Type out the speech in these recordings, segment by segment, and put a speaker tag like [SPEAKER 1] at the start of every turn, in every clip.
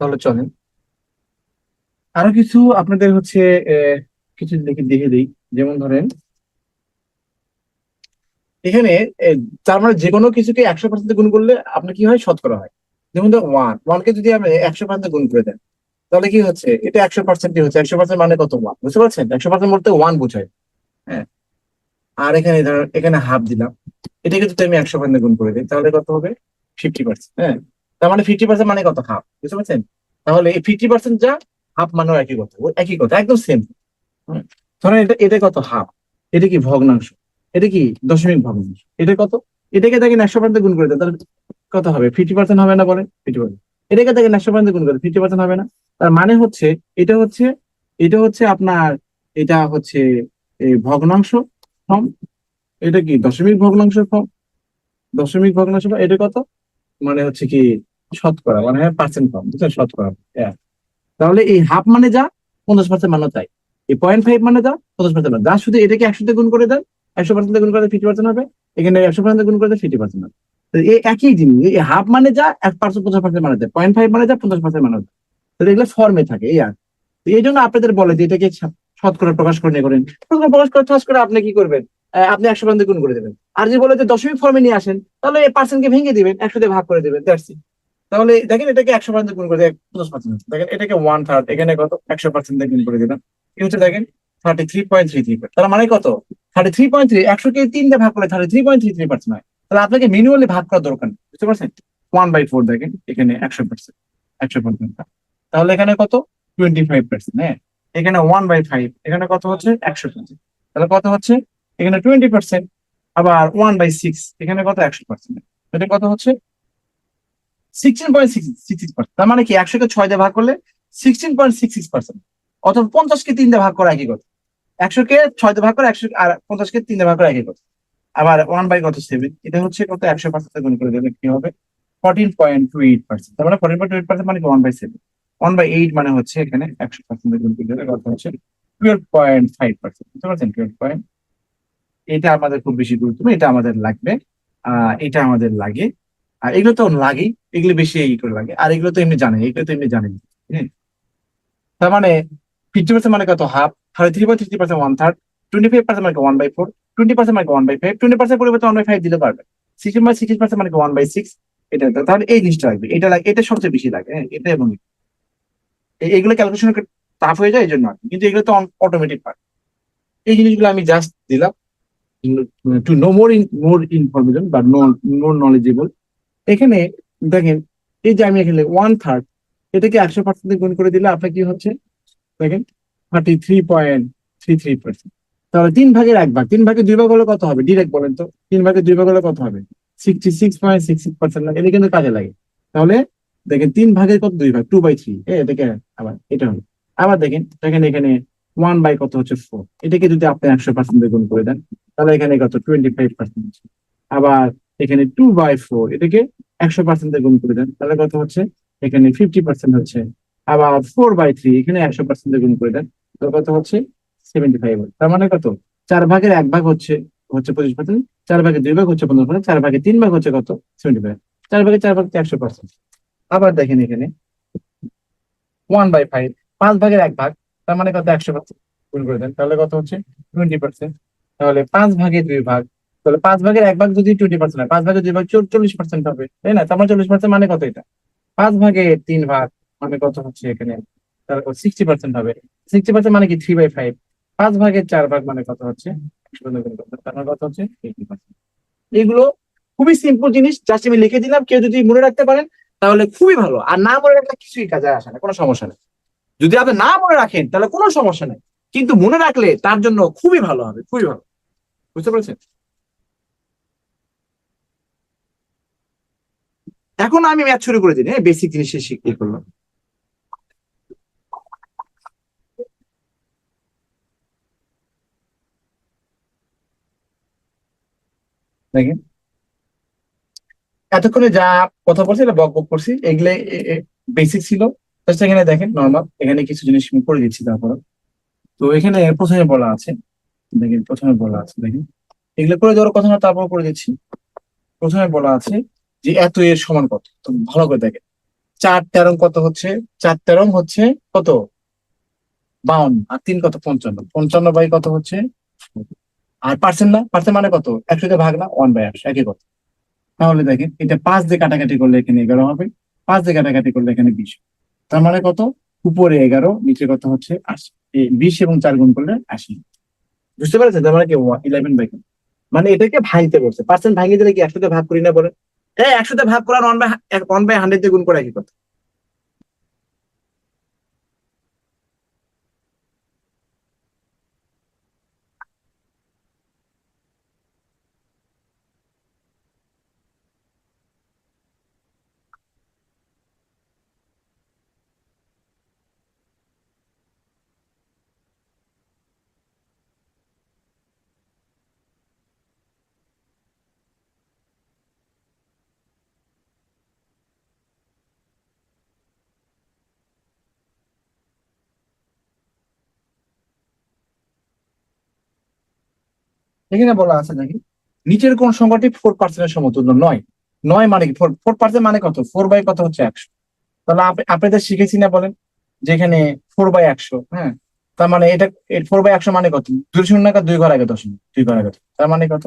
[SPEAKER 1] তাহলে চলেন আরো কিছু আপনাদের হচ্ছে আহ, কিছু দেখে দেখে দিই। যেমন ধরেন এখানে আহ, তার মানে যে কোনো কিছুকে 100% গুণ করলে আপনার কি হয়, শতকরা হয়। যেমন ধর ওয়ানকে যদি আপনি 100% গুণ করে দেন, তাহলে কি হচ্ছে, এটা 100%ই হচ্ছে। 100% মানে কত, ওয়ান, বুঝতে পারছেন? 100% বলতে ওয়ান বোঝায়। হ্যাঁ। আর এখানে ধর এখানে হাফ দিলাম, এটাকে যদি আমি 100% গুণ করে দিই তাহলে কত হবে, 50%। হ্যাঁ। তার মানে 50% মানে কত, হাফ, বুঝতে পারছেন? তাহলে এই 50% যা, হাফ মানেও একই কথা, ও একই কথা, একদম সেম। ধরেন এটা এটা কত, হাফ। এটা কি ভগ্নাংশ, এটা কি দশমিক ভগ্নাংশ, এটা কত, এটাকে দেখেন 100% গুণ করে দেন তাহলে কত হবে, 50% হবে না, বলেন 50%। এটাকে দেখেন 100% গুণ করে 50% হবে না। তার মানে হচ্ছে এটা হচ্ছে এটা হচ্ছে আপনার, এটা হচ্ছে এই ভগ্নাংশ ফর্ম, এটা কি দশমিক ভগ্নাংশ ফর্ম, দশমিক ভগ্নাংশ form, এটা কত, মানে হচ্ছে কি শতকরা, মানে পার্সেন্ট ফর্ম, বুঝছেন, শতকরা। হ্যাঁ। তাহলে এই হাফ মানে যা, 50% মানে তাই। এই 0.5 মানে যা, 50% মানে যা, শুধু এটাকে 100 গুণ করে দেন, 100% গুণ করে 50% হবে। এখানে 100% গুণ করে দেন, 50% হবে। তো এই একই জিনিস, এই হাফ মানে যা, 1% 50% মানে যায়, 0.5 মানে যা, 50% মানে যায়। তো এগুলো ফর্মে থাকে, এই আর। তো এই জন্য আপনাদের বলে যে এটাকে শতকরা প্রকাশ করে নিয়ে করেন, শতকরা প্রকাশ করে আপনি কি করবেন, আপনি 100% গুণ করে দেবেন। আর যে বলে যে দশমিক ফর্মে নিয়ে আসেন, তাহলে এই পার্সেন্টকে ভেঙে দিবেন, 100 দিয়ে ভাগ করে দিবেন, দ্যাটস ইট। তাহলে দেখেন এটাকে 100% গুণ করে দেয় 50%, দেখেন এটাকে ওয়ান থার্ড, এখানে কত, 100% দিয়ে গুণ করে দিলাম, কি হচ্ছে দেখেন, 33.33। তার মানে কত, 33.3, 100 কে 3 দিয়ে ভাগ করলে 33.33% হয়। তাহলে আপনাকে ম্যানুয়ালি ভাগ করার দরকার নেই, বুঝতে পারছেন? 1/4, দেখেন এখানে 100%, 100%। তাহলে এখানে কত, 25%। হ্যাঁ। এখানে 1/5, এখানে কত হচ্ছে, 100%। তাহলে কত হচ্ছে, এখানে 20%। আবার 1/6, এখানে কত, 100%। এটা কত হচ্ছে, 16.66%। তার মানে কি, 100-কে 6 দিয়ে ভাগ করলে 16.66%। অথবা 50-কে 3 দিয়ে ভাগ করা একই কথা। 100-কে 6 দিয়ে ভাগ করে 100, আর 50-কে 3 দিয়ে ভাগ করা একই কথা। আবার 1/7, এটা হচ্ছে কত, 100% গুণ করে দিলে কি হবে, 14.28%। তার মানে 14.28% মানে কি, 1/7। 1/8 মানে হচ্ছে এখানে 100% গুণ করে দিলে কত হচ্ছে, 12.5%। বুঝতে পারছেন, 12 এটা আমাদের খুব বেশি গুরুত্বপূর্ণ, এটা আমাদের লাগবে। এটা আমাদের লাগে। আর এগুলো তো লাগেই, এগুলো বেশি ই করে লাগে, আর এগুলো তো এমনি জানেন, এগুলো তো এমনি জানেন। হ্যাঁ। তার মানে 50% মানে কত, হাফ, 33.33% ওয়ান থার্ড, 25% মানে 1/4, 20% মানে 1/5, 20% পরিবর্তে 1/5 দিতে পারবে, 16/60% মানে 1/6। এটা তাহলে এই জিনিসটা লাগবে, এটা লাগে, এটা সবচেয়ে বেশি লাগে। হ্যাঁ, এটা এবং এগুলো ক্যালকুলেশন টাফ হয়ে যায় এই জন্য আর কি। কিন্তু এগুলো তো অটোমেটিক পার্ট। এই জিনিসগুলো আমি জাস্ট দিলাম টু নো মোর ইনফরমেশন বা মোর নলেজেবল। এখানে দেখেন, এই যে আমি এখানে ওয়ান থার্ড, এটাকে 100% গুণ করে দিলে আপনার কি হচ্ছে, দেখেন 33.33%। তাহলে 3/1 ভাগ, 3/2 ভাগ হলে কত হবে, ডিরেক্ট বলেন তো, 3/2 হলে কত হবে, 66.66%। এটা কিন্তু কাজে লাগে। তাহলে দেখেন 3 ভাগের কত, 2 ভাগ, 2/3। এটাকে আবার এটা হলো। আবার দেখেন দেখেন এখানে ওয়ান বাই কত হচ্ছে, 4। এটাকে যদি আপনি 100% গুণ করে দেন, তাহলে এখানে কত, 25% হচ্ছে। আবার এখানে 2/4, এটাকে 100% গুণ করে দেন, তাহলে কত হচ্ছে, এখানে 50% হচ্ছে। আবার 4/3, এখানে 100% গুণ করে দেন, তো কত হচ্ছে, 75। তার মানে কত, 4/1 হচ্ছে হচ্ছে 25%, 4/2 হচ্ছে 15%, 4/3 হচ্ছে কত, 75। 4/4 হচ্ছে 100%। আবার দেখেন এখানে 1/5, 5/1, তার মানে কত, 100% গুণ করে দেন, তাহলে কত হচ্ছে, 20%। তাহলে 5/2 তাহলে 5/1 যদি 20% হয়, 5/2 40% হবে, তাই না? তার মানে 40% মানে কত, এটা 5/3 মানে কত হচ্ছে এখানে, তারপর 60% হবে। 60% মানে কি, 3/5। 5/4 মানে কত হচ্ছে, 100% গুণ করতে হবে। তার মানে কত হচ্ছে, 80%। এগুলো খুবই সিম্পল জিনিস, জাস্ট আমি লিখে দিলাম, কেউ যদি মনে রাখতে পারেন তাহলে খুবই ভালো, আর না মনে রাখলে কিছুই কাজে আসে না, কোনো সমস্যা নেই। যদি আপনি না মনে রাখেন তাহলে কোনো সমস্যা নেই, কিন্তু মনে রাখলে তার জন্য খুবই ভালো হবে, খুবই ভালো। বুঝতে পেরেছেন? এখন আমি ম্যাথ শুরু করে দিই, হ্যাঁ, বেসিক জিনিস শিখিয়ে করলাম। দেখেন এতক্ষণে যা কথা বলছি, এটা বক বক করছি, এগুলো বেসিক ছিল। জাস্ট এখানে দেখেন নর্মাল, এখানে কিছু জিনিস আমি করে দিচ্ছি তারপর। তো এখানে প্রথমে বলা আছে, দেখেন প্রথমে বলা আছে, দেখেন এগুলো করে দেওয়ার কথা না, তারপর করে দিচ্ছি। প্রথমে বলা আছে যে এত এর সমান কত, তো ভালো করে দেখেন। 4 তেরং কত হচ্ছে? 4 তেরং হচ্ছে কত? 52, আর 3 কত? 55। 55 বাই কত হচ্ছে? আর পার্সেন্ট না, পার্সেন্ট মানে কত? 100 দিয়ে ভাগ না, 1/100, একই কথা। তাহলে দেখেন এটা 5 দিয়ে কাটাকাটি করলে এখানে 11 হবে, 5 দিয়ে কাটাকাটি করলে এখানে 20। তার মানে কত? উপরে 11, নিচে কত হচ্ছে? 80। এই 20 এবং 4 গুণ করলে 80। বুঝতে পারছেন? তার মানে কি 11/, মানে এটাকে ভাঙতে বলছে। পার্সেন্ট ভাঙিয়ে দিলে কি 100 দিয়ে ভাগ করি না বলে? হ্যাঁ, 100 দিয়ে ভাগ করার 1/100 দিয়ে গুণ করা একই কথা। এখানে বলা আছে নাকি নিচের কোন সংখ্যাটি 4% সমতুল্য নয়? নয় মানে কি? 4% মানে কত? 4 বাই কত হচ্ছে? 100। তাহলে আপনাদের শিখেছি না বলেন, যেখানে 4/100, হ্যাঁ, তার মানে এটা 4/100 মানে কত? 2 শূন্য টাকা 2 ঘর আগে দশমিক, 2 ঘর আগে, তার মানে কত?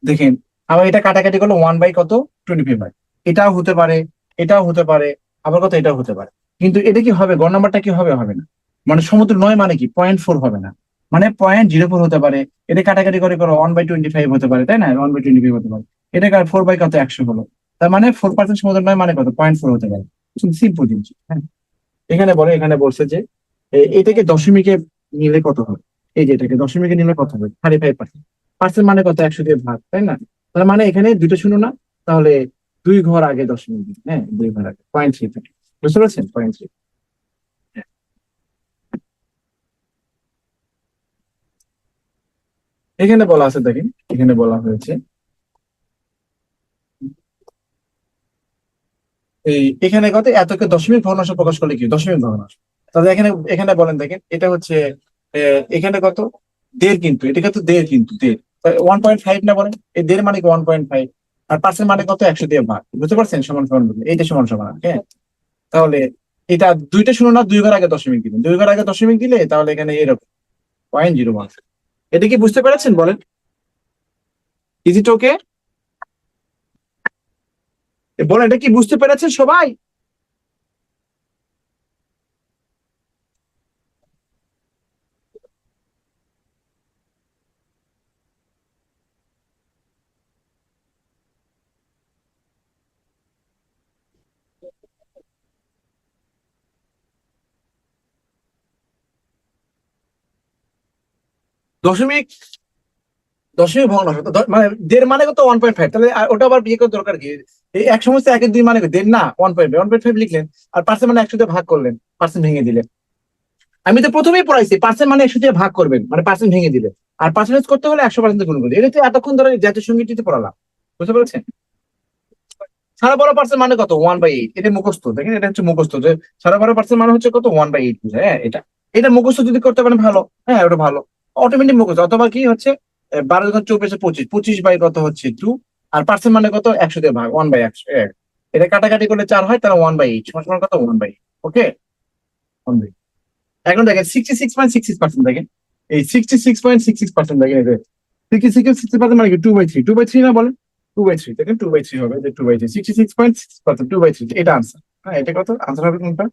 [SPEAKER 1] দেখেন, আবার এটা কাটাকাটি করলে 1 বাই কত? 25। এটাও হতে পারে, এটাও হতে পারে, আবার কত? এটাও হতে পারে। কিন্তু এটা কি হবে? গড় নাম্বারটা কি হবে? হবে না। মানে সমতুল্য নয় মানে কি? 0.4 হবে না, মানে 0.04 হতে পারে। এটা কাটাকাটি করে করো 1/25 হতে পারে, তাই না? 1/25 হতে পারে। এটা 4 বাই কত? 100 হলো। তার মানে 4% সমতুল্য নয় মানে কত? 0.4 হতে পারে। সিম্পল জিনিস, হ্যাঁ। এখানে বলছে যে এটাকে দশমিকে নিলে কত হবে? এই যে এটাকে দশমিকে নিলে কত হবে? 35%। পার্সেন্ট মানে কত? 100 দিয়ে ভাগ, তাই না? তার মানে এখানে দুটো শূন্য না, তাহলে 2 ঘর আগে দশমিক দিন, হ্যাঁ, 2 ঘর আগে 0.3 থেকে। বুঝতে পারছেন? 0.3। এখানে বলা আছে দেখেন, এখানে বলা হয়েছে এখানে কত? এতকে দশমিক ভগ্নাংশ প্রকাশ করলে কি? দশমিক ভগ্নাংশ। তাহলে এখানে এখানে বলেন দেখেন, এটা হচ্ছে এখানে কত? দেড়, কিন্তু এটা কত? দেড়, কিন্তু দেড় 1.5 না বলেন? এই দেড় মানে কি? 1.5। আর পার্সেন্ট মানে কত? 100 দিয়ে ভাগ। বুঝতে পারছেন? সমান সমান বলতে এইটা সমান সমান, হ্যাঁ। তাহলে এটা দুইটা শূন্য না, 2 ঘর আগে দশমিক দিবেন। 2 ঘর আগে দশমিক দিলে তাহলে এখানে এরকম 0.01। এটা কি বুঝতে পেরেছেন বলেন? ইজ ইট ওকে? বলেন, এটা কি বুঝতে পেরেছেন সবাই? দশমিক দশমিক ভগ্নাংশ তো মানে দেড় মানে কত? 1.5। তাহলে ওটা আবার বিয়ে করার দরকার কি? এই এক সমস্ত একের দুই মানে কি? দেড় না, 1.5 লিখলেন। আর পার্সেন্ট মানে 100 দিয়ে ভাগ করলেন, পার্সেন্ট ভেঙে দিলেন। আমি তো প্রথমেই পড়াইছি, পার্সেন্ট মানে 100 দিয়ে ভাগ করবেন, মানে পার্সেন্ট ভেঙে দিলেন। আর পার্সেন্টেজ করতে হলে 100% গুণ করবেন। এটা তো এতক্ষণ ধরে জাতীয় সঙ্গীতটিতে পড়ালাম। বুঝতে পেরেছেন? সাড়ে বারো পার্সেন্ট মানে কত? 1/8। এটা মুখস্থ, দেখেন, এটা হচ্ছে মুখস্থ যে সাড়ে বারো পার্সেন্ট মানে হচ্ছে কত? 1/8 বুঝে, হ্যাঁ। এটা মুখস্থ যদি করতে পারেন ভালো, হ্যাঁ, ওটা ভালো। অটোমেটিক মুখস্থ। অথবা কি হচ্ছে, 12 × 24 = 25, 25 বাই কত হচ্ছে? 2। আর পার্সেন্ট মানে কত? 100 দিয়ে ভাগ, 1/100। এটা কাটাকাটি করলে 4 হয়, তাহলে 1/8 সমান সমান কত? 1/8। ওকে, 1/8। এখন দেখেন 66.66%, দেখেন এই 66.66% দেখেন, 66.66% মানে কি? 2/3, 2/3 না বলেন? 2/3, দেখেন 2/3 হবে, যে 2/3, 66.6%, 2/3, এটা আনসার। হ্যাঁ, এটা কত আনসার হবে কোনটা?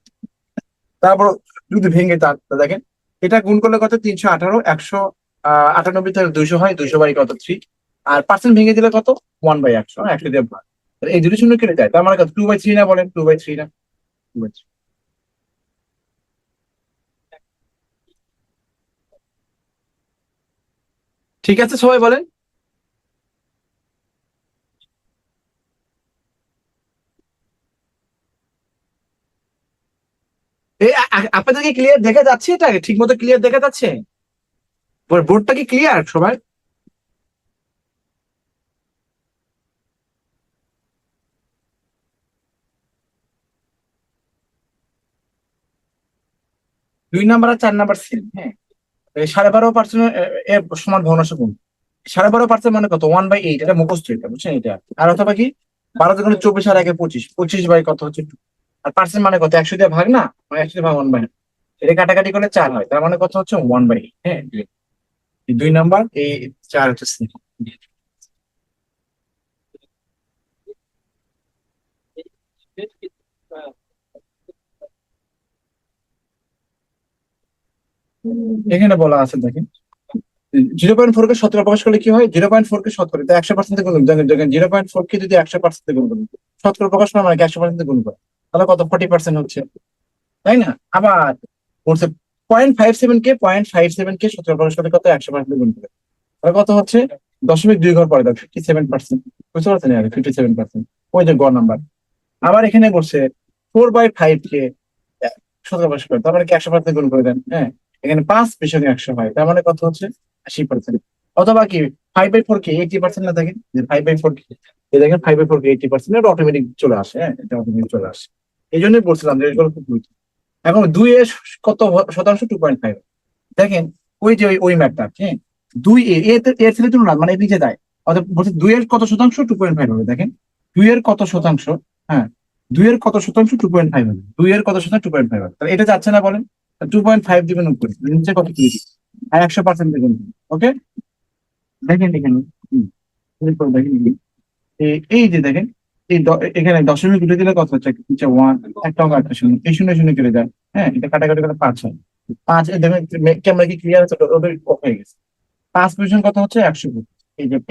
[SPEAKER 1] তারপর যদি ভেঙে দেখেন, এটা গুণ করলে কত? 318, 198 থেকে 200 হয়, 200 বাই কত? 3। আর পার্সেন্ট ভেঙে দিলে কত? 1/100, 100 দিয়ে ভাগ। তাহলে এই দুটো শূন্য কেটে যায়, তার মানে কত? 2/3 না বলেন? 2/3 না? 2/3। ঠিক আছে, সবাই বলেন। এই আপনাদেরকে ক্লিয়ার দেখা যাচ্ছে? এটা ঠিক মতো ক্লিয়ার দেখা যাচ্ছে? বোর্ডটা কি ক্লিয়ার সবাই? 2 নাম্বার আর 4 নাম্বার সেম, হ্যাঁ। 12.5% এর সমান ভগ্নাংশ কোন? 12.5% মানে কত? 1/8। এটা মুখস্থ, এটা বুঝছেন? এটা আর অথবা কি 12 × 24 আর 1 = 25, 25 বাই কত হচ্ছে? 2। আর পার্সেন্ট মানে কত, 100 দিয়ে ভাগ না, মানে 100 দিয়ে ভাগ 1/, এটা কাটাকাটি করলে 4 হয়, তার মানে কত হচ্ছে 1/, হ্যাঁ। এই 2 নাম্বার, এই 4 হচ্ছে C। এখানে বলা আছে দেখেন, 0.4 কে শতকরা প্রকাশ করলে কি হয়, 0.4 কে শতকরা, তো 100% গুণ করুন। দেখেন দেখেন 0.4 কে যদি 100% গুণ করুন, শতকরা প্রকাশ করা মানে 100% গুণ করা, তাহলে কত, 40% হচ্ছে, তাই না? আবার বলছে 0.57 কে 0.57 কে শতকরা প্রকাশ করলে কত, 100% গুণ করে, তাহলে কত হচ্ছে, 0.2 ঘর পরে দাও, 57%। বুঝতে পারছেন? 57%, ওই যে গ নাম্বার। আবার এখানে বলছে 4/5 কে শতকরা প্রকাশ করে, তার মানে কি 100% গুণ করে দেন, হ্যাঁ। এখানে 5 পিছনে 100 হয়, তার মানে কত হচ্ছে, 80%। অথবা কি 5/4 কে 80% না, দেখেন যে 5/4 কে, এই দেখেন 5/4 কে 80%, এটা অটোমেটিক চলে আসে, হ্যাঁ, এটা অটোমেটিক চলে আসে। এই জন্যই বলছিলাম যে এগুলো খুব গুরুত্ব। এখন 2 এর কত শতাংশ, 2.5। দেখেন ওই যে ওই ম্যাথটা, হ্যাঁ, 2 এর ছেলে তুলনা মানে নিচে যায়, অর্থাৎ বলছে 2 এর কত শতাংশ, 2.5 হবে। দেখেন 2 এর কত শতাংশ, হ্যাঁ, 2 এর কত শতাংশ, 2.5 হবে, 2 এর কত শতাংশ, 2.5 হবে, তাহলে এটা যাচ্ছে না বলেন, 2.5 দিবেন উপরে, নিচে কত তুলে দিবেন, আর 100% দেখুন। ওকে, দেখেন এখানে, এরপর দেখেন এই যে দেখেন, এখানে দশমিক উঠে দিলে কত হচ্ছে, হচ্ছে 1, একটা অঙ্ক একটা শূন্য, এই শূন্য শূন্য কেটে যায়, হ্যাঁ, এটা কাটাকাটি করে 5 হয়। 5 দেখেন ক্যামেরা কি ক্লিয়ার আছে, ওদের off হয়ে গেছে। 5 পজিশন কত হচ্ছে, 100।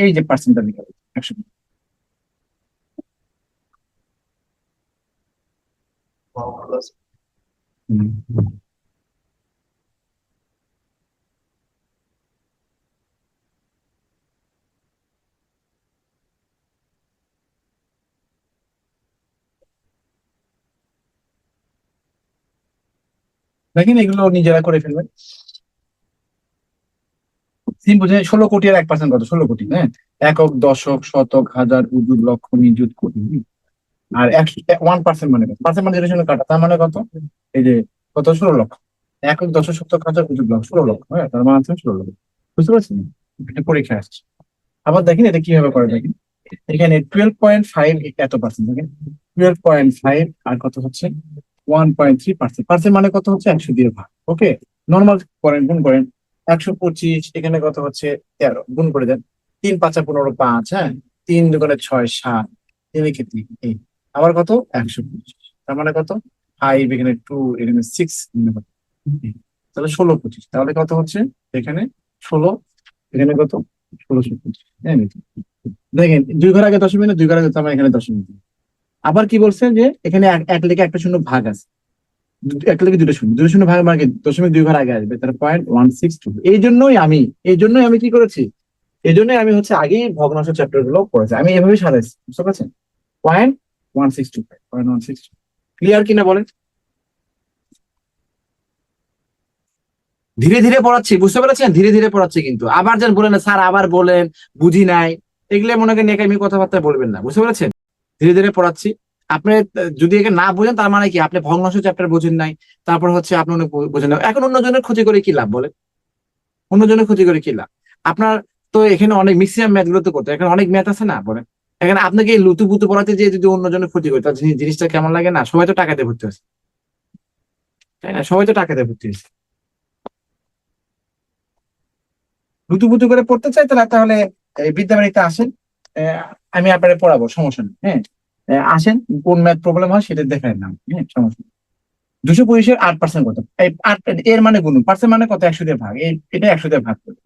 [SPEAKER 1] এই যে পার্সেন্টটা লিখা হয়েছে, 100। দেখেন এগুলো নিজেরা করে ফেলবেন। সিম বুঝে, 16 কোটি আর 1% কত, 16 কোটি, হ্যাঁ। একক, দশক, শতক, হাজার, উজুর, লক্ষ, নিযুত, কোটি। আর 1% মানে কত, পার্সেন্ট মানে যেটার সঙ্গে কাটা, তার মানে কত, এই যে কত, 16 লক্ষ। একক, দশক, শতক, হাজার, উজুর, লক্ষ, 16 লক্ষ, হ্যাঁ, তার মানে হচ্ছে 16 লক্ষ। বুঝতে পারছেন? এটা পরীক্ষা আসছে। আবার দেখেন এটা কিভাবে করে, দেখেন এখানে 12.5 এত পার্সেন্ট, দেখেন 12.5 আর কত হচ্ছে, 1.3%। পার্সেন্ট মানে কত হচ্ছে, 100 দিয়ে ভাগ। ওকে, নর্মাল করেন, গুণ করেন, 125, এখানে কত হচ্ছে, 13, গুণ করে দেন, 3 × 5 = 15, 5, হ্যাঁ, 3 × 2 = 6, 7, 3 × 3 8, আবার কত, 125, তার মানে কত, 5, এখানে 2, এখানে 6, তাহলে 16, 25, তাহলে কত হচ্ছে, এখানে 16, এখানে কত, 1625, হ্যাঁ। দেখেন 2 ঘর আগে দশমিক না, 2 ঘর আগে, তো আমার এখানে দশমিক নেই। আবার কি বলছেন যে এখানে এক লেখে একটা শূন্য ভাগ আছে, এক লেখে দুটো শূন্য, দুটো শূন্য ভাগ মানে দশমিক 2 ঘর আগে আসবে, তার 0.162। এই জন্যই আমি কি করেছি, এই জন্যই আমি হচ্ছে আগে ভগ্নাংশ চ্যাপ্টার গুলো পড়েছি, আমি এভাবেই সাজাইছি, বুঝতে পারছেন? 0.162, 0.162, ক্লিয়ার কিনা বলেন? ধীরে ধীরে পড়াচ্ছি, বুঝতে পেরেছেন? ধীরে ধীরে পড়াচ্ছি, কিন্তু আবার যেন বলেন না স্যার আবার বলেন, বুঝি নাই, এগুলো মনে করেন একাডেমি কথাবার্তা বলবেন না, বুঝতে পেরেছেন? ধীরে ধীরে পড়াচ্ছি। আপনি যদি একে না বোঝেন, তার মানে কি আপনি ভগ্নাংশ চ্যাপ্টার বোঝেন নাই, তারপর হচ্ছে আপনি অনেক বোঝেন না, এখন অন্যজনের ক্ষতি করে কি লাভ বলেন? অন্যজনের ক্ষতি করে কি লাভ? আপনার তো এখানে অনেক ম্যাক্সিমাম ম্যাথ গুলো তো করতে, এখানে অনেক ম্যাথ আছে না বলেন? এখানে আপনাকে এই লুতু পুতু পড়াতে যে যদি অন্যজনের ক্ষতি করে, তার জিনিসটা কেমন লাগে না? সবাই তো টাকা দিয়ে ভর্তি হচ্ছে, তাই না? সবাই তো টাকা দিয়ে ভর্তি হচ্ছে। লুতুপুতু করে পড়তে চাই তাহলে তাহলে এই বিদ্যাবাড়িতে আসেন, আমি আপনারে পড়াবো, সমস্যা নেই, হ্যাঁ। আসেন, কোন ম্যাথ প্রবলেম হয় সেটা দেখায় নাম, হ্যাঁ, সমস্যা নেই। 225-এর 8% কত, এই 8 এর মানে গুণ, পার্সেন্ট মানে কত, 100 দিয়ে ভাগ, এটা 100 দিয়ে ভাগ করে,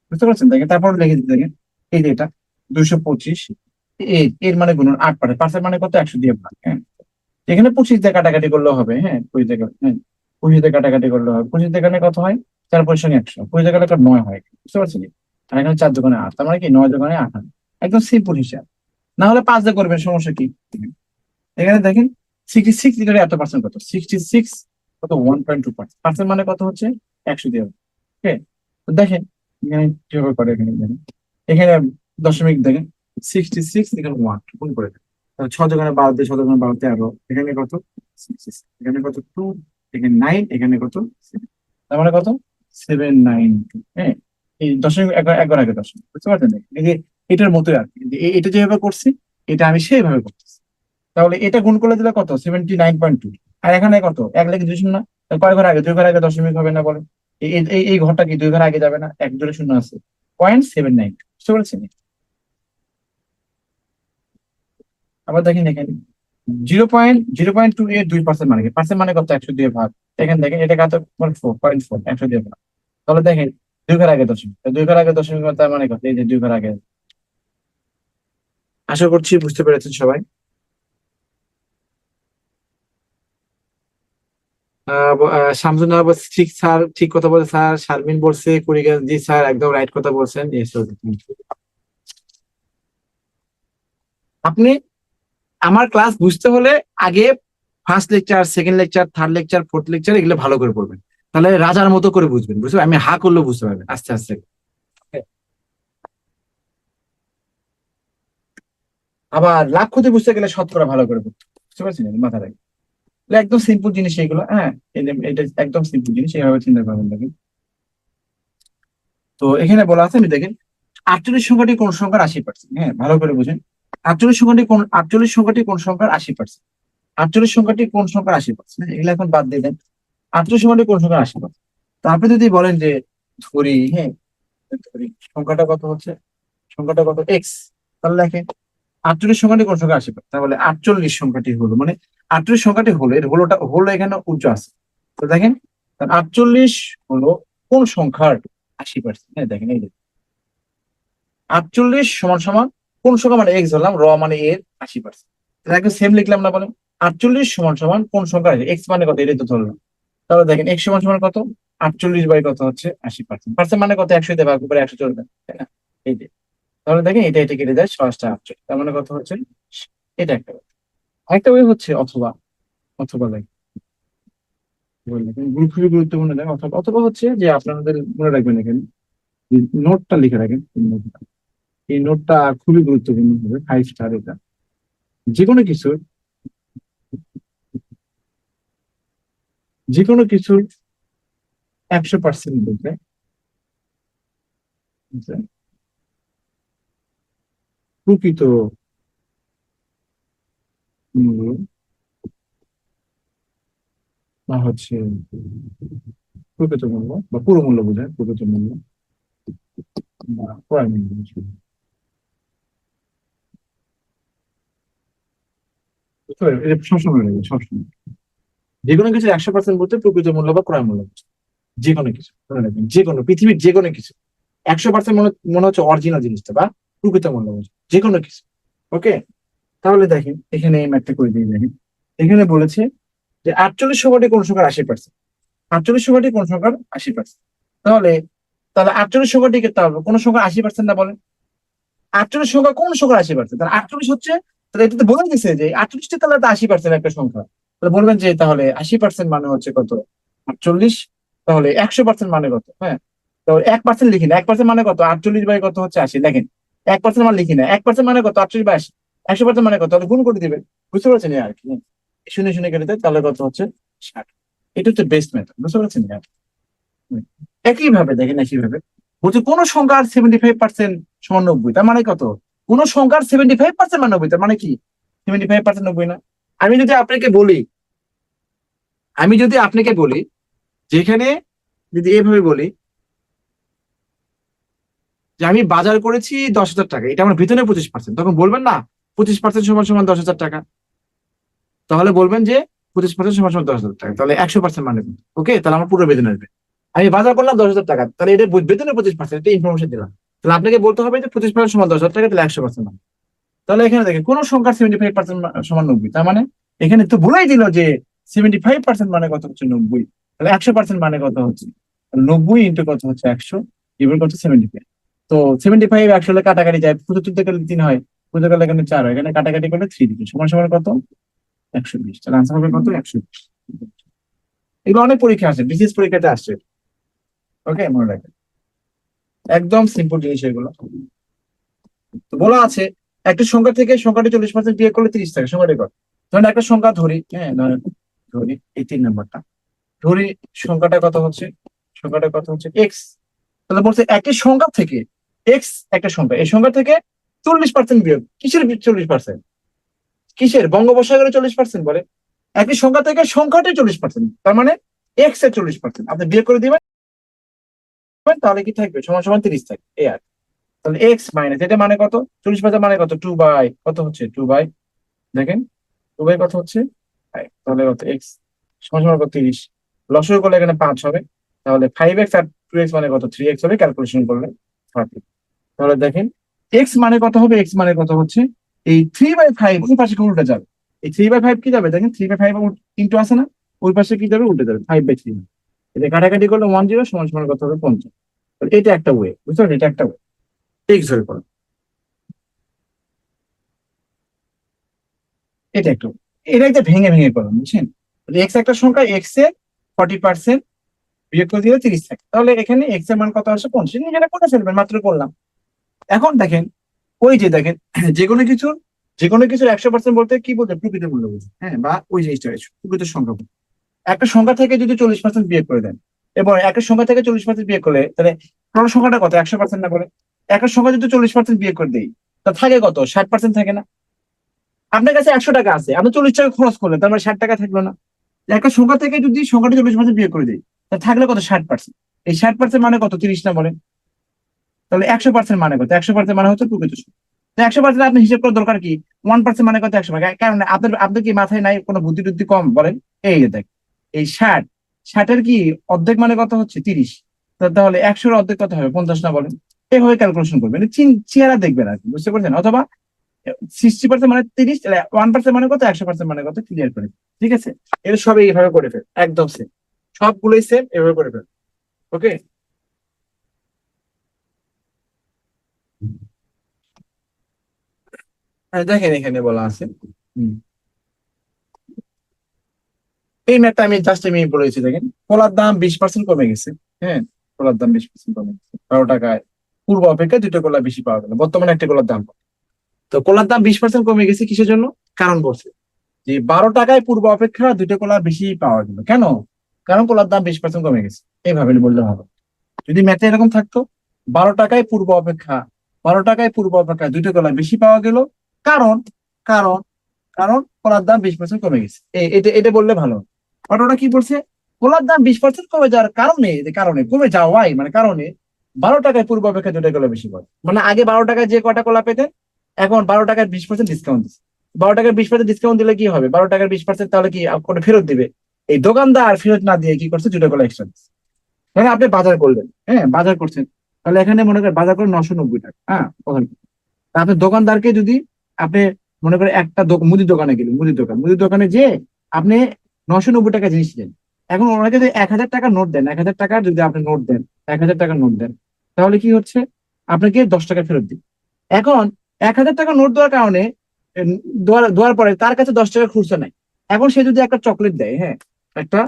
[SPEAKER 1] বুঝতে পারছেন? দেখেন তারপর লিখে দিতে, দেখেন এই যে এটা 225, এর মানে গুণ 8%, পার্সেন্ট মানে কত, 100 দিয়ে ভাগ, হ্যাঁ। এখানে 25 দিয়ে কাটাকাটি করলেও হবে, হ্যাঁ, 25 দিয়ে, হ্যাঁ, 25 দিয়ে কাটাকাটি করলে হবে, 25 দিয়ে এখানে কত হয়, 4 × 5 = 100, 25 দিয়ে কাটাকাটি 9 হয়, বুঝতে পারছেন? আর এখানে 4 × 8, তার মানে কি 9 × 8 18, একদম সিম্পল হিসাব। না হলে 5 দিয়ে করবেন, সমস্যা কি? এখানে দেখেন 66 লিটারে এত পার্সেন্ট কত, 66 কত, 1.2%, পার্সেন্ট মানে কত হচ্ছে, 100 দিয়ে, ওকে। তো দেখেন এখানে কিভাবে করে, এখানে দেখেন, এখানে দশমিক দেখেন, 66, এখানে 1 গুণ করে দেন, 6 × 12 দিয়ে, 6 × 12 13, এখানে কত, 66, এখানে কত, 2, এখানে 9, এখানে কত, 7, তার মানে কত, 792, হ্যাঁ। এই দশমিক একবার আগে দশমিক, বুঝতে পারছেন? এই যে এটার মতোই আর কি, এটা যেভাবে করছি, এটা আমি সেইভাবে করতেছি। তাহলে এটা গুণ করলে দিলে কত 79.2। আর এখানে কত 1,02,000 না? তাহলে কয় ঘর আগে, 2 ঘর আগে দশমিক হবে না বলে? এই ঘরটা কি 2 ঘর আগে যাবে না? এক জোড়ে শূন্য আছে, 0.79। বুঝতে পারছেন? আবার দেখেন এখানে 0.2 এর 2% মানে কি? পার্সেন্ট মানে কত? 102 ভাগ। এখানে দেখেন এটা কত? 0.4, 102 ভাগ। তাহলে দেখেন 2 ঘর আগে দশমিক, 2 ঘর আগে দশমিক মানে তার মানে কত? এই যে 2 ঘর আগে। আশা করছি বুঝতে পেরেছেন সবাই। শামসুন নাহার বলছে, ঠিক স্যার, ঠিক কথা বলে স্যার। শারমিন বলছে কুড়িগ্রাম, জি স্যার একদম রাইট কথা বলছেন। Yes, sir. আপনি আমার ক্লাস বুঝতে হলে আগে first lecture, second lecture, third lecture, fourth lecture এগুলো ভালো করে পড়বেন। তাহলে রাজার মতো করে বুঝবেন, বুঝতে পারবেন? আমি হা করলেও বুঝতে পারবেন আস্তে আস্তে। আবার লাভ ক্ষতি বুঝতে গেলে শতকরা ভালো করে পড়তে হবে। বুঝতে পারছেন? মাথা রাখবেন। এগুলো একদম সিম্পল জিনিস এগুলো, হ্যাঁ। এটা একদম সিম্পল জিনিস, এইভাবে চিন্তা করবেন। দেখেন তো এখানে বলা আছে, আমি দেখেন 48 সংখ্যাটি কোন সংখ্যার 80%? হ্যাঁ, ভালো করে বুঝেন। 48 সংখ্যাটি কোন সংখ্যার 80%? 48 সংখ্যাটি কোন সংখ্যার 80%? এগুলো এখন বাদ দিয়ে দেন। 48 সংখ্যাটি কোন সংখ্যার 80%? তো আপনি যদি বলেন যে ধরি, হ্যাঁ, ধরি সংখ্যাটা কত হচ্ছে, সংখ্যাটা কত এক্স, তাহলে দেখেন 48 সংখ্যাটি কোন সংখ্যা 80%? তাহলে 48 সংখ্যাটি হলো মানে 48 সংখ্যাটি হলো, এর হলোটা হলো এখানে উচ্চ আছে। তো দেখেন 48 হলো কোন সংখ্যার 80%? হ্যাঁ দেখেন এই যে 48 সমান সমান কোন সংখ্যা মানে এক্স ধরলাম, মানে এর 80%। একদম সেম লিখলাম না বলেন? 48 সমান সমান কোন সংখ্যা, এক্স মানে কত এটাই তো ধরলাম। তাহলে দেখেন এক্স সমান সমান কত? 48 বাই কত হচ্ছে 80%। পার্সেন্ট মানে কত? 100 দিয়ে ভাগ করে 100 চলবে, তাই না? এই যে, তাহলে দেখেন এটা কেটে দেয়, সহজটা 48। তার মানে কত হচ্ছে? এটা একটা কথা। আরেকটা ওয়ে হচ্ছে অথবা, অথবা দেখ খুবই গুরুত্বপূর্ণ দেখ, অথবা অথবা হচ্ছে যে আপনাদের মনে রাখবেন এখানে নোটটা লিখে রাখেন। এই নোটটা খুবই গুরুত্বপূর্ণ হবে, 5 স্টার এটা। যে কোনো কিছুর, যে কোনো কিছুর 100% বলতে যে প্রকৃত মূল্য বা হচ্ছে প্রকৃত মূল্য বা পুরো মূল্য বোঝায়, প্রকৃত মূল্য বা ক্রয় মূল্য। বুঝতে পারবেন? এটা সবসময় লাগবে, সবসময়। যে কোনো কিছু 100% বলতে প্রকৃত মূল্য বা ক্রয় মূল্য বোঝায়। যে কোনো কিছু মনে রাখবেন, যে কোনো পৃথিবীর যে কোনো কিছু 100% মনে মনে হচ্ছে অরিজিনাল জিনিসটা বা প্রকৃত মূল্য বোঝায়, যে কোনো কিছু। ওকে, তাহলে দেখেন এখানে এই ম্যাথটা করে দিয়ে দেখেন। এখানে বলেছে যে 48 সংখ্যাটি কোন সংখ্যার 80%? 48 সংখ্যাটি কোন সংখ্যার 80%? তাহলে তাহলে 48 সংখ্যাটিকে তাহলে কোন সংখ্যার 80% না বলেন? 48 সংখ্যা কোন সংখ্যার 80%? তাহলে 48 হচ্ছে, তাহলে এটাতে বলে দিছে যে 48টা তাহলে 80% একটা সংখ্যা। তাহলে বলবেন যে তাহলে 80% মানে হচ্ছে কত? 48। তাহলে 100% মানে কত? হ্যাঁ, তাহলে 1% লিখি না, 1% মানে কত? 48 বাই কত হচ্ছে 80। দেখেন 1% মানে লিখি না, 1% মানে কত? 48 বাই 80। 100% মানে কত? তাহলে গুণ করে দিবেন। বুঝতে পারছেন আর কি? শুনে শুনে কেটে দেয়, তাহলে কত হচ্ছে? 60। এটা হচ্ছে বেস্ট মেথড। বুঝতে পারছেন? একই ভাবে দেখেন, একই ভাবে বলছে কোন সংখ্যার 75% সমান 90, তার মানে কত? কোন সংখ্যার 75% মানে 90, তার মানে কি 75% 90 না? আমি যদি আপনাকে বলি, আমি যদি আপনাকে বলি যেখানে, যদি এভাবে বলি যে আমি বাজার করেছি 10,000 টাকা, এটা আমার বেতনের 25%, তখন বলবেন না 25% সমান সমান 10,000 টাকা? তাহলে বলবেন যে 25% সমান সমান 10,000 টাকা, তাহলে 100% মানে ওকে, তাহলে আমার পুরো বেতন আসবে। আমি বাজার করলাম 10,000 টাকা, তাহলে এটা বেতনের 25%, এটা ইনফরমেশন দিলাম। তাহলে আপনাকে বলতে হবে যে 25% সমান 10,000 টাকা, তাহলে 100% মানে। তাহলে এখানে দেখেন কোন সংখ্যার 75% সমান 90, তার মানে এখানে তো বলেই দিল যে 75% মানে কত হচ্ছে 90। তাহলে 100% মানে কত হচ্ছে? 90 ইন্টু কত হচ্ছে 100, ইকুয়াল কত 75। তো 75 আসলে কাটাকাটি যায়, 75 থেকে 3 হয়, 75 গেলে এখানে 4 হয়, এখানে কাটাকাটি করলে 3 দিকে সমান সমান কত? 120। তাহলে আনসার হবে কত? 120। এগুলো অনেক পরীক্ষা আসে, বিসিএস পরীক্ষাতে আসছে। ওকে, মনে রাখবেন, একদম সিম্পল জিনিস এগুলো। তো বলা আছে একটা সংখ্যা থেকে সংখ্যাটি 40% বিয়োগ করলে 30 থাকে, সংখ্যাটি কত? ধরেন একটা সংখ্যা ধরি, হ্যাঁ ধরেন, ধরি এই 3 নম্বরটা ধরি, সংখ্যাটা কত হচ্ছে, সংখ্যাটা কত হচ্ছে এক্স। তাহলে বলছে একই সংখ্যা থেকে এক্স, একটা সংখ্যা, এই সংখ্যা থেকে 40% বিয়োগ, কিসের 40%? কিসের বঙ্গোপসাগরে 40% বলে, একই সংখ্যা থেকে সংখ্যাটাই 40%, তার মানে এক্স এর 40%। আপনি বিয়োগ করে দিবেন, তাহলে কি থাকবে, সমান সমান 30 থাকবে, এই আর। তাহলে এক্স মাইনাস এটা মানে কত, 40% মানে কত, 2/, কত হচ্ছে 2/, দেখেন 2/, কত হচ্ছে 5, তাহলে কত এক্স সমান সমান কত 30, লসগু করলে এখানে 5 হবে, তাহলে 5x আর 2x মানে কত 3x হবে, ক্যালকুলেশন করলে 30। তাহলে দেখেন এক্স মানে কত হবে, এক্স মানে কত হচ্ছে এই 3/5, ওই পাশে উল্টে যাবে, এই 3/5 কি যাবে দেখেন, 3/5 ইন্টু আছে না, ওই পাশে কি যাবে, উল্টে যাবে 5/3। এটা কাটাকাটি করলে 10 সমান সমান কত হবে 50। এটা একটা ওয়ে, বুঝতে পারছেন, এটা একটা ওয়ে, এক্স ধরে পড়ো, এটা একটু, এটা একটা ভেঙে ভেঙে করলাম বুঝছেন। এক্স একটা সংখ্যা, এক্স এর 40% বিয়োগ করে দিলে 30 থাকে, তাহলে এখানে এক্স এর মান কত আসে 50, নিজেরা করে ফেলবেন, মাত্র করলাম। এখন দেখেন, ওই যে দেখেন, যে কোনো কিছুর, যে কোনো কিছুর 100% বলতে কি বলতে, প্রকৃত মূল্য বুঝে, হ্যাঁ, বা ওই জিনিসটা হয়েছে প্রকৃত সংখ্যা বলতে। একটা সংখ্যা থেকে যদি 40% বিয়োগ করে দেন, এবং একটা সংখ্যা থেকে 40% বিয়োগ করলে, তাহলে টোটাল সংখ্যাটা কত, 100% না বলে, একটা সংখ্যা যদি 40% বিয়োগ করে দিই, তা থাকে কত, 60% থাকে না। আপনার কাছে 100 টাকা আছে, আপনি 40 টাকা খরচ করলেন, তার মানে 60 টাকা থাকলো না। একটা সংখ্যা থেকে যদি সংখ্যাটা 40% বিয়োগ করে দিই, তা থাকলে কত, 60%। এই 60% মানে কত, 30 না বলেন। তাহলে 100% মানে কত, 100% মানে হচ্ছে প্রকৃত সংখ্যা। 100% আপনি হিসেব করার দরকার কি, 1% মানে কত, 100, কারণ আপনার আপনার কি মাথায় নাই কোনো বুদ্ধি টুদ্ধি কম বলেন। এই যে দেখ, এই 60, 60-এর কি অর্ধেক মানে কত হচ্ছে 30, তাহলে 100-এর অর্ধেক কত হবে 50 না বলেন। এইভাবে ক্যালকুলেশন করবেন, চেহারা দেখবেন আর কি, বুঝতে পারছেন। অথবা 60% মানে 30, 1% মানে কত, 100% মানে কত, ক্লিয়ার করে। ঠিক আছে, এটা সবই এইভাবে করে ফেল, একদম সেম, সবগুলোই সেম, এভাবে করে ফেল। ওকে, দেখেন এখানে বলা আছে। হুম। এই ম্যাথটা আমি জাস্ট আমি বলেছি, দেখেন কলার দাম 20% কমে গেছে। হ্যাঁ, কলার দাম 20% কমে গেছে, 12 টাকায় পূর্ব অপেক্ষা দুটো কলা বেশি পাওয়া গেল, বর্তমানে একটা কলার দাম কত? তো কলার দাম 20% কমে গেছে কিসের জন্য, কারণ বলছে যে 12 টাকায় পূর্ব অপেক্ষা দুটো কলা বেশি পাওয়া গেল, কেন, কারণ কলার দাম 20% কমে গেছে, এইভাবে বললে হবে। যদি ম্যাথে এরকম থাকতো, 12 টাকায় পূর্ব অপেক্ষা, 12 টাকায় পূর্ব অপেক্ষা দুটো কলা বেশি পাওয়া গেল, কারণ, কারণ কারণ কলার দাম 20% কমে গেছে, এটা এটা বললে ভালো হতো। বাট ওরা কি বলছে, কলার দাম 20% কমে যাওয়ার কারণে, কারণে কমে যাওয়াই মানে কারণে 12 টাকায় পূর্ব অপেক্ষা দুটো কলা বেশি পাওয়া, মানে আগে 12 টাকায় যে কটা কলা পেতেন, এখন 12 টাকার 20% ডিসকাউন্ট দিচ্ছে। 12 টাকার 20% ডিসকাউন্ট দিলে কি হবে, 12 টাকার 20% তাহলে কি কোনো ফেরত দিবে, এই দোকানদার ফেরত না দিয়ে কি করছে, দুটো কলা এক্সট্রা দিচ্ছে। ধরেন আপনি বাজার করলেন, হ্যাঁ বাজার করছেন, তাহলে এখানে মনে করেন বাজার করে 990 টাকা, হ্যাঁ প্রথম। তা আপনি দোকানদারকে যদি আপনি মনে করেন একটা মুদির দোকানে গেলেন, মুদির দোকানে যে আপনি 990 টাকা জিনিস দেন, এখন ওনাকে যদি 1,000 টাকার নোট দেন, 1,000 টাকার যদি আপনি নোট দেন, 1,000 টাকার নোট দেন, তাহলে কি হচ্ছে, আপনাকে 10 টাকা ফেরত দিন। এখন 1,000 টাকা নোট দেওয়ার কারণে, এম, দেওয়ার পরে তার কাছে 10 টাকা খুচরা নাই। এখন সে যদি একটা চকলেট দেয়, হ্যাঁ, একটা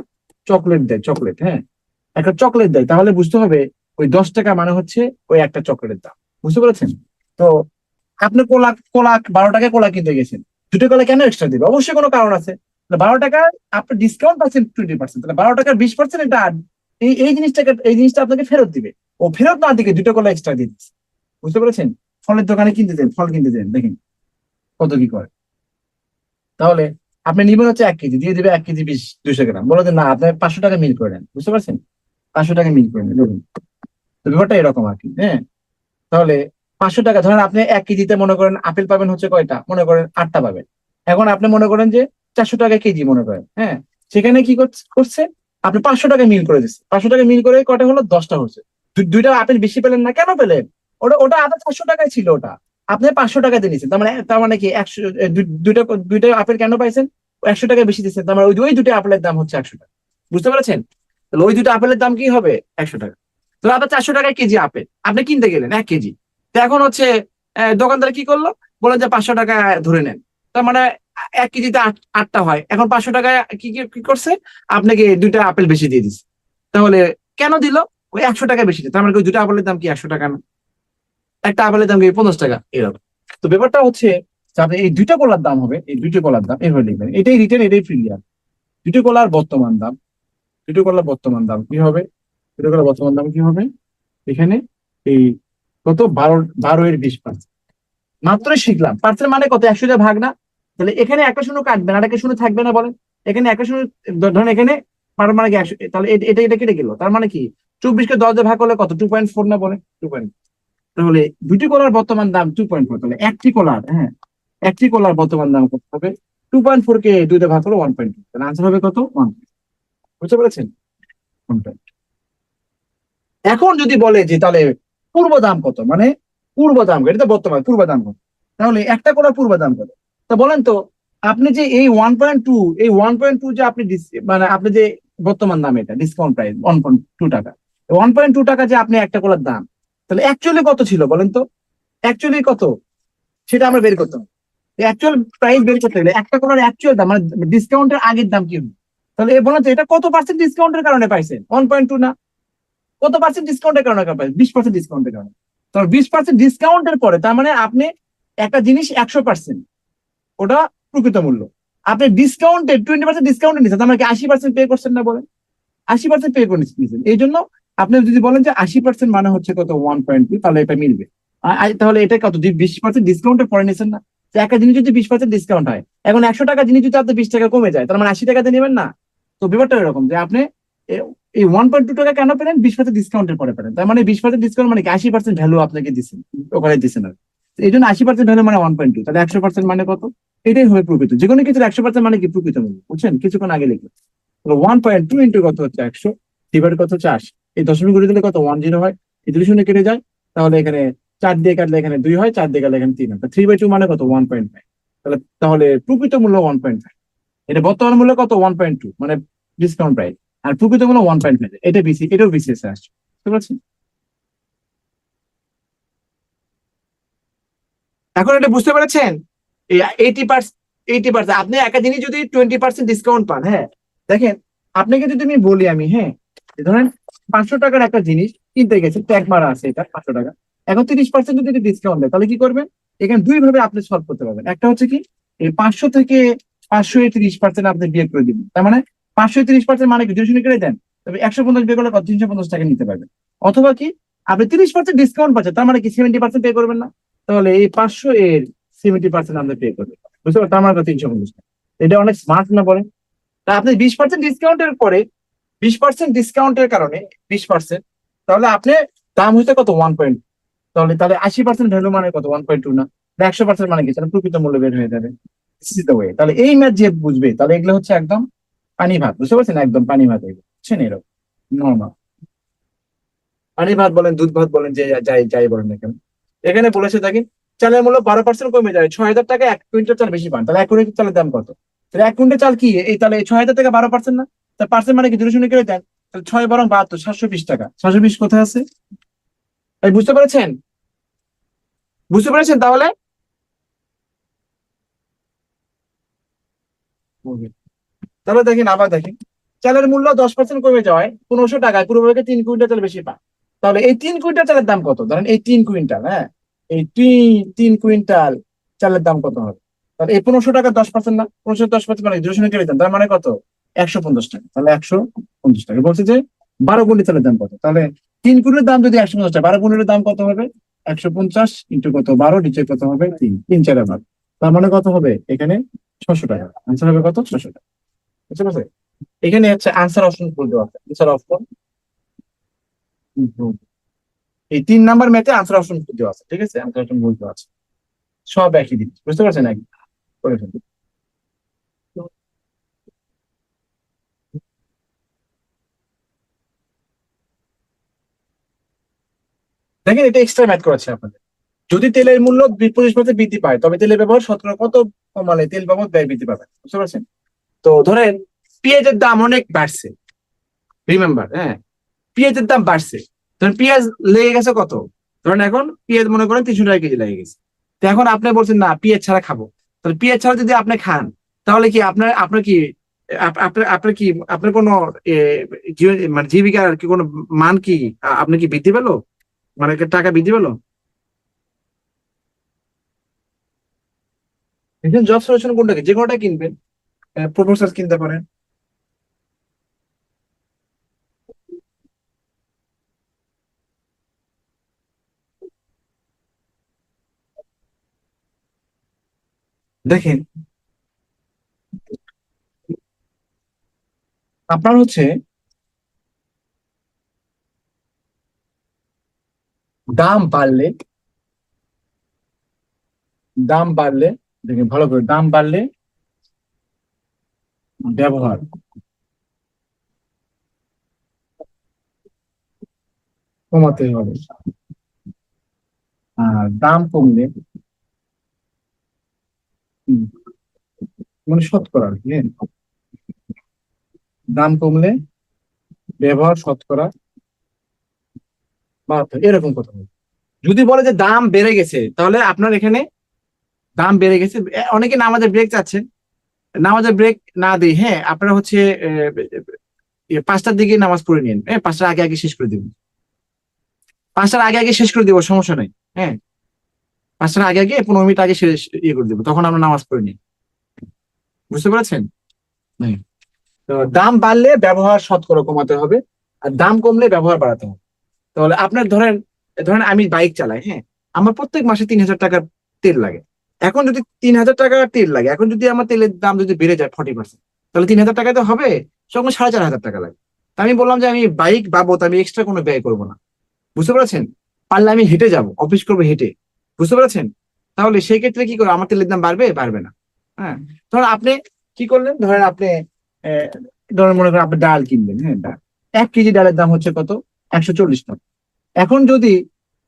[SPEAKER 1] চকলেট দেয়, চকলেট, হ্যাঁ, একটা চকলেট দেয়, তাহলে বুঝতে হবে ওই 10 টাকা মানে হচ্ছে ওই একটা চকলেটের দাম, বুঝতে পেরেছেন। তো আপনি কোলা, কোলা 12 টাকায় কোলা কিনতে গেছেন, দুটো কোলা কেন এক্সট্রা দিবে, অবশ্যই কোনো কারণ আছে। 12 টাকায় আপনি ডিসকাউন্ট পাচ্ছেন 20%, তাহলে 12 টাকার 20% এটা এই জিনিসটাকে, এই জিনিসটা আপনাকে ফেরত দিবে। ও ফেরত না দিকে দুটো কোলা এক্সট্রা দিয়ে দিচ্ছে, বুঝতে পেরেছেন। ফলের দোকানে কিনতে দেন, ফল কিনতে দেন, দেখেন কত কি করে। তাহলে আপনি নিবেন হচ্ছে 1 কেজি, দিয়ে দিবে 1 কেজি 200 গ্রাম, বলে যে না আপনি 500 টাকা মিল করে নেন, বুঝতে পারছেন, 500 টাকা মিল করে নেন, দেখুন। তো ব্যাপারটা এরকম আর কি, হ্যাঁ। তাহলে 500 টাকা, ধরেন আপনি 1 কেজিতে মনে করেন আপেল পাবেন হচ্ছে কয়টা, মনে করেন 8টা পাবেন। এখন আপনি মনে করেন যে 400 টাকা কেজি মনে করেন, হ্যাঁ, সেখানে কি করছে, আপনি 500 টাকা মিল করে দিচ্ছে, 500 টাকা মিল করে কয়টা হলো, 10টা হচ্ছে। দুইটা আপেল বেশি পেলেন না, কেন পেলেন, ওটা ওটা আবার 400 টাকায় ছিল, ওটা আপনি 500 টাকা দিয়ে নিচ্ছেন, তার মানে কি 100, দুইটা দুইটা আপেল কেন পাইছেন, 100 টাকা বেশি দিচ্ছেন, তার মানে ওই দুটো আপেলের দাম হচ্ছে 100 টাকা, বুঝতে পেরেছেন। তাহলে ওই দুটো আপেলের দাম কি হবে, 100 টাকা। তো আপনার 400 টাকায় কেজি আপেল আপনি কিনতে গেলেন 1 কেজি, তো এখন হচ্ছে দোকানদার কি করলো, বলেন যে 500 টাকা ধরে নেন, তার মানে 1 কেজিতে 8টা হয়, এখন 500 টাকায় কি কি কি করছে, আপনাকে দুইটা আপেল বেশি দিয়ে দিচ্ছে। তাহলে কেন দিল, ওই 100 টাকা বেশি দিচ্ছে, তার মানে ওই দুটো আপেলের দাম কি 100 টাকা না, একটা আপেলের দাম কি 50 টাকা, এরকম। তো ব্যাপারটা হচ্ছে যে আপনি এই দুইটা কলার দাম হবে, এই দুইটা কলার দাম এভাবে লিখবেন, এটাই রিটেন, এটাই ফিলিয়ার। দুটো কলার বর্তমান দাম, দুটো কলার বর্তমান দাম কি হবে, দুটো কলার বর্তমান দাম কি হবে, এখানে এই কত, 12 এর 20%, মাত্রই শিখলাম, পার্সেন্ট মানে কত, 100 দিয়ে ভাগ না, তাহলে এখানে একটা শূন্য কাটবে না, আর একটা শূন্য থাকবে না বলেন। এখানে একটা শূন্য, ধরেন এখানে মানে কি 100, তাহলে এটা এটা কেটে গেল, তার মানে কি 24 কে 10 দিয়ে ভাগ করলে কত, 2.4 না বলেন, 2. তাহলে দুটি কলার বর্তমান দাম 2.4, তাহলে একটি কলার, হ্যাঁ, একটি কলার বর্তমান দাম কত হবে, 2.4 কে 2 দিয়ে ভাগ করলে 1.2, তাহলে আনসার হবে কত, 1. বুঝতে পেরেছেন? 1. এখন যদি বলে যে তাহলে পূর্ব দাম কত, মানে পূর্ব দাম কত, এটা তো বর্তমান, পূর্ব দাম কত, তাহলে একটা কলার পূর্ব দাম কত, তা বলেন তো। আপনি যে এই 1.2, এই 1.2 যে আপনি মানে আপনি যে বর্তমান দাম, এটা ডিসকাউন্ট প্রাইস 1.2 টাকা, 1.2 টাকা যে আপনি একটা কলার দাম, তাহলে অ্যাকচুয়ালি কত ছিল বলেন তো, অ্যাকচুয়ালি কত, সেটা আমরা বের করতে হবে। অ্যাকচুয়াল প্রাইস বের করতে গেলে একটা কলার অ্যাকচুয়াল দাম মানে ডিসকাউন্টের আগের দাম কি হবে, তাহলে বলেন তো এটা কত পার্সেন্ট ডিসকাউন্টের কারণে পাইছেন, 1.2 না, কত পার্সেন্ট ডিসকাউন্টের কারণে পাবেন, 20% ডিসকাউন্টের কারণে। তো 20% ডিসকাউন্টের পরে তার মানে আপনি একটা জিনিস 100%, ওটা প্রকৃত মূল্য, আপনি ডিসকাউন্টে 20% ডিসকাউন্টে নিচ্ছেন, তার মানে কি 80% পে করছেন না বলেন, 80% পে করে নিচ্ছেন। এই জন্য আপনি যদি বলেন যে 80% মানে হচ্ছে কত 1.2, তাহলে এটা মিলবে। তাহলে এটা কত, 20% ডিসকাউন্টের পরে নিচ্ছেন না, যে একটা জিনিস যদি 20% ডিসকাউন্ট হয়, এখন 100 টাকা জিনিস যদি আপনার 20 টাকা কমে যায়, তার মানে 80 টাকাতে নেবেন না। তো ব্যাপারটা এরকম যে আপনি এই 1.2 টাকা কেন পেলেন, 20% ডিসকাউন্টের পরে পেলেন, তার মানে 20% ডিসকাউন্ট মানে কি 80% ভ্যালু আপনাকে দিচ্ছেন, ওখানে দিচ্ছেন আর। তো এই জন্য 80% ভ্যালু মানে 1.2, তাহলে 100% মানে কত, এটাই হবে প্রকৃত, যে কোনো কিছু 100% মানে কি প্রকৃত মূল্য, বুঝছেন, কিছুক্ষণ আগে লিখে। 1.2 ইন্টু কত হচ্ছে 100, ডিভাইড কত হচ্ছে 80, এই দশমিক করে দিলে কত 10 হয়, এই দুই শূন্য কেটে যায়, তাহলে এখানে 4 দিয়ে কাটলে এখানে 2 হয়, 4 দিয়ে কাটলে এখানে 3 হয়, 3/2 মানে কত 1.5, তাহলে তাহলে প্রকৃত মূল্য 1.5, এটা বর্তমান মূল্য কত 1.2 মানে ডিসকাউন্ট প্রাইস, আর প্রকৃত মূল্য 1.5, এটা বিসি, এটাও বিসিএস এ আসছে, বুঝতে পারছেন? এখন এটা বুঝতে পেরেছেন, এই 80%, আপনি একটা জিনিস যদি 20% ডিসকাউন্ট পান, হ্যাঁ, দেখেন, আপনাকে যদি আমি বলি, আমি, হ্যাঁ, ধরেন 500 টাকার একটা জিনিস কিনতে গেছে, ট্যাগ মারা আছে এটা 500 টাকা, এখন 30% যদি ডিসকাউন্ট দেয়, তাহলে কি করবেন, এখানে দুই ভাবে আপনি সলভ করতে পারবেন। একটা হচ্ছে কি, এই 500 থেকে 530% আপনি বিয়োগ করে দিবেন, তার মানে 530% মানে কি 200 কেটে দেন, তবে 150 বিয়োগ করলে কত, 350 টাকা নিতে পারবেন। অথবা কি, আপনি 30% ডিসকাউন্ট পাচ্ছেন, তার মানে কি 70% পে করবেন না, তাহলে এই 500 এর 70% আমরা পে করবো, বুঝতে পারছেন, তার মানে 350 টাকা। এটা অনেক স্মার্ট না বলেন? তা আপনি 20% ডিসকাউন্টের পরে, 20% ডিসকাউন্টের কারণে 20%, তাহলে আপনি দাম হইতে কত 1. তাহলে তাহলে 80% ভ্যালু মানে কত 1.2 না, 100% মানে কি, তাহলে প্রকৃত মূল্য বের হয়ে যাবে। This is the way. তাহলে এই ম্যাথ যে বুঝবে, তাহলে এগুলো হচ্ছে একদম পানি ভাত, বুঝতে পারছেন, একদম পানি ভাত এগুলো, বুঝছেন, এরকম নর্মাল পানি ভাত বলেন, দুধ ভাত বলেন, যে যাই যাই বলেন না কেন। এখানে বলেছে দেখেন, চালের মূল্য 12% কমে যায়, 6,000 টাকা 1 কুইন্টাল চাল বেশি পান, তাহলে 1 কুইন্টাল চালের দাম কত, তাহলে 1 কুইন্টাল চাল কি এই, তাহলে 6,000 টাকা 12% না, তার পার্সেন্ট মানে কি, 2 শূন্য কেটে দেন, তাহলে 6 বরং 72, 720 টাকা, 720 কোথায় আছে, এই বুঝতে পেরেছেন, বুঝতে পেরেছেন তাহলে। তাহলে দেখেন, আবার দেখেন, চালের মূল্য 10% কমে যাওয়ায় 1500 টাকায় পুরো 3 কুইন্টাল চাল বেশি পান, তাহলে এই 3 কুইন্টাল চালের দাম কত, ধরেন এই 3 কুইন্টাল, হ্যাঁ, এই 3 কুইন্টাল চালের দাম কত হবে, তাহলে এই 1500 টাকা 10% না, 1500 10% মানে 200 কেটে দেন, তার মানে কত 150 টাকা, তাহলে 150 টাকা বলছে যে 12 কুইন্টাল চালের দাম কত, তাহলে 3 কুইন্টালের দাম যদি 150 টাকা, 12 কুইন্টালের দাম কত হবে, 150 ইন্টু কত 12, নিচে কত হবে 3, 3 4 ভাগ, তার মানে কত হবে এখানে 600 টাকা, আনসার হবে কত 600 টাকা, বুঝতে পারছে? এখানে হচ্ছে আনসার অপশন ভুল দেওয়া আছে, আনসার অপশন ভুল। এই 3 নাম্বার ম্যাথে আনসার অপশন ভুল দেওয়া আছে, ঠিক আছে, আনসার অপশন ভুল দেওয়া আছে, সব একই দিন, বুঝতে পারছেন, একই করে ফেলুন। দেখেন, এটা এক্সট্রা ম্যাথ করেছে আপনাদের, যদি তেলের মূল্য 25% বৃদ্ধি পায়, তবে তেলের ব্যবহার শতকরা কত কমালে তেল বাবদ ব্যয় বৃদ্ধি পাবে, বুঝতে পারছেন? তো ধরেন পেঁয়াজের দাম অনেক বাড়ছে, রিমেম্বার, হ্যাঁ, পেঁয়াজের দাম বাড়ছে, ধরেন পেঁয়াজ লেগে গেছে কত, ধরেন এখন পেঁয়াজ মনে করেন 300 টাকা কেজি লেগে গেছে, তো এখন আপনি বলছেন না পেঁয়াজ ছাড়া খাবো, তাহলে পেঁয়াজ ছাড়া যদি আপনি খান, তাহলে কি আপনার আপনার কি আপনার আপনার কি আপনার কোনো এ, মানে জীবিকার কি কোনো মান কি আপনার কি বৃদ্ধি পেলো, মানে টাকা বৃদ্ধি পেলো? দেখেন, জব সলিউশন কোনটা কি, যে কোনোটা কিনবেন, প্রপোজাল কিনতে পারেন। দেখেন, আপনার হচ্ছে দাম বাড়লে, দাম বাড়লে, দেখেন ভালো করে, দাম বাড়লে ব্যবহার কমাতে হবে, আর দাম কমলে, হুম, মানে শতকরা আর কি, হ্যাঁ? দাম কমলে ব্যবহার শতকরা বাড়াতে হবে, এরকম কথা বলে। যদি বলে যে দাম বেড়ে গেছে, তাহলে আপনার এখানে দাম বেড়ে গেছে, অনেকে নামাজের ব্রেক চাচ্ছেন, নামাজের ব্রেক না দিই, হ্যাঁ আপনারা হচ্ছে 5টার দিকে নামাজ পড়ে নিন, হ্যাঁ 5টার আগে আগে শেষ করে দিব, 5টার আগে আগে শেষ করে দিব, সমস্যা নাই, হ্যাঁ 5টার আগে আগে 15 মিনিট আগে শেষ ইয়ে করে দিব, তখন আমরা নামাজ পড়ে নিই। বুঝতে পেরেছেন? হুম। তো দাম বাড়লে ব্যবহার শতকরা কমাতে হবে, আর দাম কমলে ব্যবহার বাড়াতে হবে। তাহলে আপনার ধরেন, ধরেন আমি বাইক চালাই, হ্যাঁ আমার প্রত্যেক মাসে 3,000 টাকার তেল লাগে। এখন যদি 3,000 টাকার তেল লাগে, এখন যদি আমার তেলের দাম যদি বেড়ে যায় 40%, তাহলে 3,000 টাকায় তো হবে, তখন 4,500 টাকা লাগে। তা আমি বললাম যে আমি বাইক বাবদ আমি এক্সট্রা কোনো ব্যয় করবো না। বুঝতে পেরেছেন? পারলে আমি হেঁটে যাব, অফিস করবো হেঁটে। বুঝতে পেরেছেন? তাহলে সেই ক্ষেত্রে কি করবো, আমার তেলের দাম বাড়বে বাড়বে না? হ্যাঁ। ধরেন আপনি কি করলেন, ধরেন আপনি আহ, ধরেন মনে করেন আপনি ডাল কিনলেন, হ্যাঁ ডাল, 1 কেজি ডালের দাম হচ্ছে কত, 140 টাকা। এখন যদি,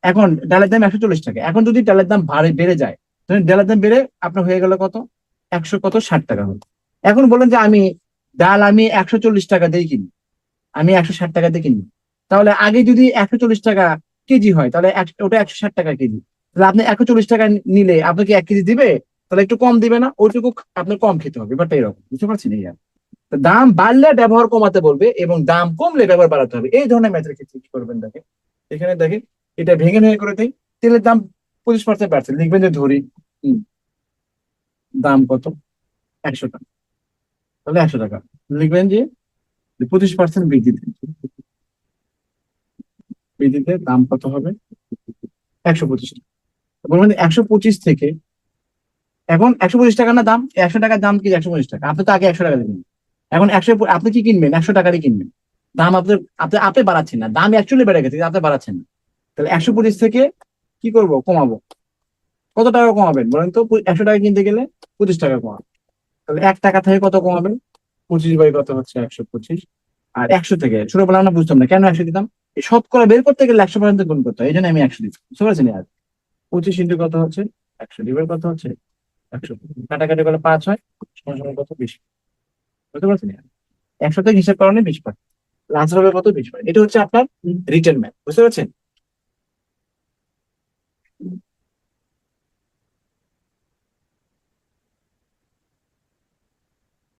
[SPEAKER 1] এখন ডালের দাম 140 টাকা, এখন যদি ডালের দাম বেড়ে যায়, ধরেন ডালের দাম বেড়ে আপনার হয়ে গেল কত, 160 টাকা হলো। এখন বলেন যে আমি ডাল আমি 140 টাকা দিয়ে কিনি, আমি 160 টাকা দিয়ে কিনি, তাহলে আগে যদি 140 টাকা কেজি হয়, তাহলে ওটা 160 টাকা কেজি, তাহলে আপনি 140 টাকা নিলে আপনাকে 1 কেজি দিবে, তাহলে একটু কম দিবে না? ওইটুকু আপনার কম খেতে হবে, ব্যাপারটা এরকম, বুঝতে পারছেন? এই আর কি। তো দাম বাড়লে ব্যবহার কমাতে বলবে এবং দাম কমলে ব্যবহার বাড়াতে হবে, এই ধরনের ম্যাথের ক্ষেত্রে কি করবেন দেখেন, এখানে দেখেন, এটা ভেঙে ভেঙে করে দিই। তেলের দাম 25% বাড়ছে, লিখবেন যে ধরি, হুম, দাম কত, 100 টাকা, তাহলে 100 টাকা লিখবেন যে 25% বৃদ্ধিতে, বৃদ্ধিতে দাম কত হবে, 125 টাকা। বলবেন 125 থেকে, এখন 125 টাকা না দাম, 100 টাকার দাম কি 125 টাকা, আপনি তো আগে 100 টাকা দিবেন, এখন 100, আপনি কি কিনবেন, 100 টাকারই কিনবেন। দাম আপনি আপনি আপনি বাড়াচ্ছেন না, দাম অ্যাকচুয়ালি বেড়ে গেছে, কিন্তু আপনি বাড়াচ্ছেন না। তাহলে 125 থেকে কি করব, কমাবো। কত টাকা কমাবেন বলেন তো, 100 টাকা কিনতে গেলে 25 টাকা কমাবেন। তাহলে 1 টাকা থেকে কত কমাবেন, 25 বাই কত হচ্ছে 125, আর 100 থেকে ছোটবেলা আমরা বুঝতাম না কেন 100 দিতাম, এই শতকরা বের করতে গেলে 100% গুণ করতে হয়, এই জন্য আমি 100 দিচ্ছি, বুঝতে পারছেন? আর 25 কত হচ্ছে 100 ডিভাইড কত হচ্ছে 100, কাটাকাটি করলে 5 হয়, সমান সমান কত 20। বুঝতে পারছেন? 100 থেকে হিসাব করানো 20 পার, আনসার হবে কত, 20 পার। এটা হচ্ছে আপনার রিটেন ম্যাথ, বুঝতে পারছেন?